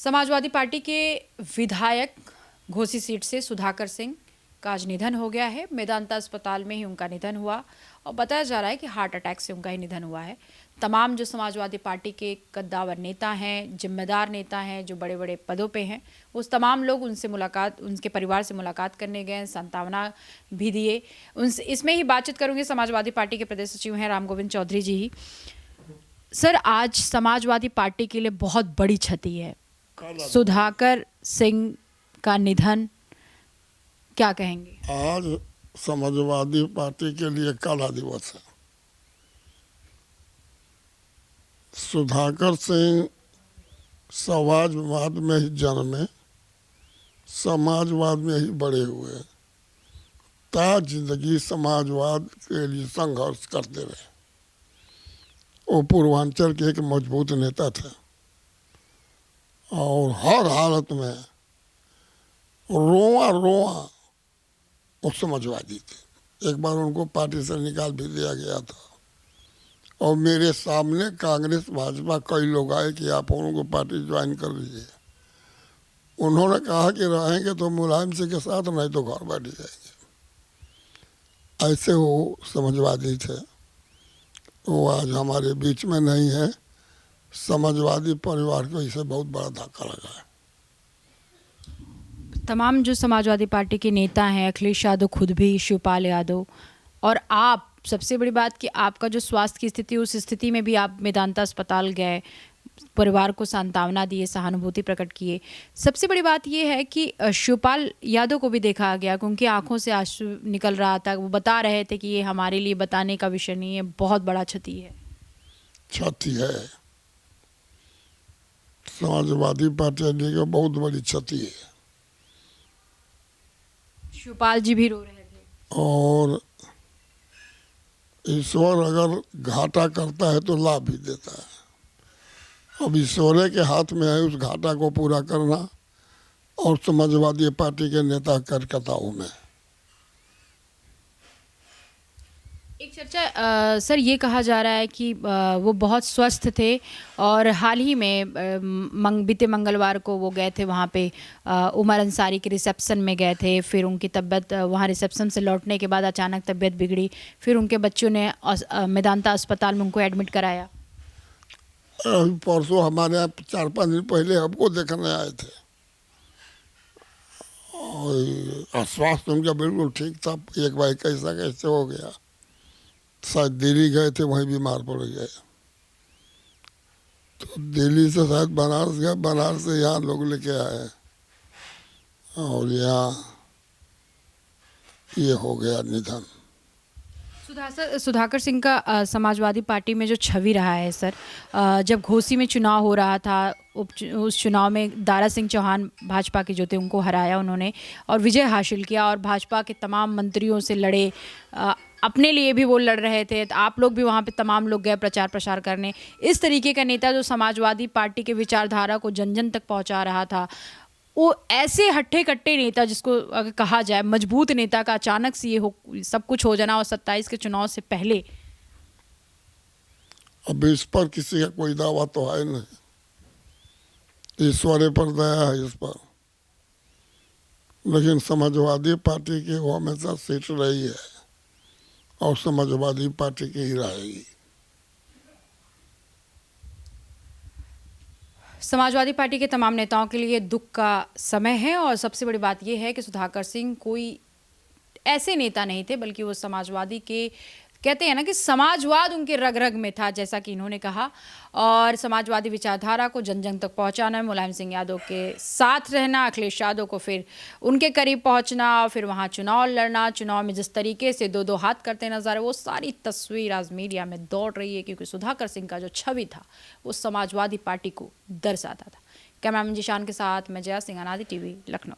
Samajwadi party के विधायक Ghosi seat से सुधाकर सिंह का आज निधन हो गया है। मेदांता अस्पताल में ही उनका निधन हुआ और बताया जा रहा है कि हार्ट अटैक से उनका ही निधन हुआ है। तमाम जो समाजवादी पार्टी के कद्दावर नेता हैं, जिम्मेदार नेता हैं, जो बड़े बड़े पदों पे हैं, उस तमाम लोग उनके परिवार से मुलाकात करने गए, सांत्वना भी दिए। उनसे इसमें ही बातचीत करूंगी। समाजवादी पार्टी के प्रदेश सचिव हैं राम गोविंद चौधरी जी ही। सर, आज समाजवादी पार्टी के लिए बहुत बड़ी क्षति है। सुधाकर सिंह का निधन, क्या कहेंगे? आज समाजवादी पार्टी के लिए काला दिवस है। सुधाकर सिंह समाजवाद में ही जन्मे, समाजवाद में ही बड़े हुए, ता जिंदगी समाजवाद के लिए संघर्ष करते रहे। वो पूर्वांचल के एक मजबूत नेता थे और हर हालत में रोआ रोआ वो समाजवादी थे। एक बार उनको पार्टी से निकाल भी दिया गया था और मेरे सामने कांग्रेस भाजपा कई लोग आए कि आप उनको पार्टी ज्वाइन कर लीजिए। उन्होंने कहा कि रहेंगे तो मुलायम सिंह के साथ, नहीं तो घर बैठ जाएंगे। ऐसे वो समाजवादी थे। वो आज हमारे बीच में नहीं है। समाजवादी परिवार को इसे बहुत बड़ा धक्का लगा है। तमाम जो समाजवादी पार्टी के नेता हैं, अखिलेश यादव खुद भी, शिवपाल यादव, और आप, सबसे बड़ी बात कि आपका जो स्वास्थ्य की स्थिति, उस स्थिति में भी आप मेदांता अस्पताल गए, परिवार को सांत्वना दिए, सहानुभूति प्रकट किए। सबसे बड़ी बात यह है कि शिवपाल यादव को भी देखा गया कि उनकी आंखों से आंसू निकल रहा था। वो बता रहे थे कि ये हमारे लिए बताने का विषय नहीं है, बहुत बड़ा क्षति है। क्षति है, समाजवादी पार्टी की बहुत बड़ी क्षति है। शिवपाल जी भी रो रहे थे। और ईश्वर अगर घाटा करता है तो लाभ भी देता है। अब ईश्वर के हाथ में है उस घाटा को पूरा करना और समाजवादी पार्टी के नेता कार्यकर्ताओं में। एक चर्चा सर ये कहा जा रहा है कि वो बहुत स्वस्थ थे और हाल ही में बीते मंगलवार को वो गए थे वहाँ पे, उमर अंसारी के रिसेप्शन में गए थे। फिर उनकी तबीयत, वहाँ रिसेप्शन से लौटने के बाद अचानक तबीयत बिगड़ी। फिर उनके बच्चों ने मेदांता अस्पताल में उनको एडमिट कराया। परसों हमारे यहाँ 4-5 दिन पहले हमको देखने आए थे और स्वास्थ्य उनका बिल्कुल ठीक था। एक भाई कैसा कैसे हो गया, शायद दिल्ली गए थे, वहीं बीमार पड़ गए। तो दिल्ली से शायद बनारस गए, बनारस से यहाँ लोग लेके आए और यहाँ ये हो गया निधन। सुधाकर सिंह का समाजवादी पार्टी में जो छवि रहा है सर, जब घोसी में चुनाव हो रहा था, उस चुनाव में दारा सिंह चौहान भाजपा के जो थे उनको हराया उन्होंने और विजय हासिल किया और भाजपा के तमाम मंत्रियों से लड़े। अपने लिए भी वो लड़ रहे थे। आप लोग भी वहाँ पे तमाम लोग गए प्रचार प्रसार करने। इस तरीके का नेता जो समाजवादी पार्टी के विचारधारा को जन जन तक पहुँचा रहा था, वो ऐसे हट्टे कट्टे नेता, जिसको अगर कहा जाए मजबूत नेता का अचानक से ये हो सब कुछ हो जाना और 27 के चुनाव से पहले। अब इस पर किसी का कोई दावा तो है नहीं, ईश्वर पर दया है इस पर। लेकिन समाजवादी पार्टी की वो हमेशा सीट रही है और समाजवादी पार्टी की ही रहेगी। समाजवादी पार्टी के तमाम नेताओं के लिए दुख का समय है और सबसे बड़ी बात यह है कि सुधाकर सिंह कोई ऐसे नेता नहीं थे, बल्कि वो समाजवादी के, कहते हैं ना कि समाजवाद उनके रग रग में था, जैसा कि इन्होंने कहा। और समाजवादी विचारधारा को जन जन तक पहुंचाना, मुलायम सिंह यादव के साथ रहना, अखिलेश यादव को फिर उनके करीब पहुंचना, फिर वहां चुनाव लड़ना, चुनाव में जिस तरीके से दो दो हाथ करते नजर आए, वो सारी तस्वीर आज मीडिया में दौड़ रही है। क्योंकि सुधाकर सिंह का जो छवि था वो समाजवादी पार्टी को दर्शाता था। कैमरामैन जिशान के साथ मैं जया सिंह, अनादि टीवी, लखनऊ।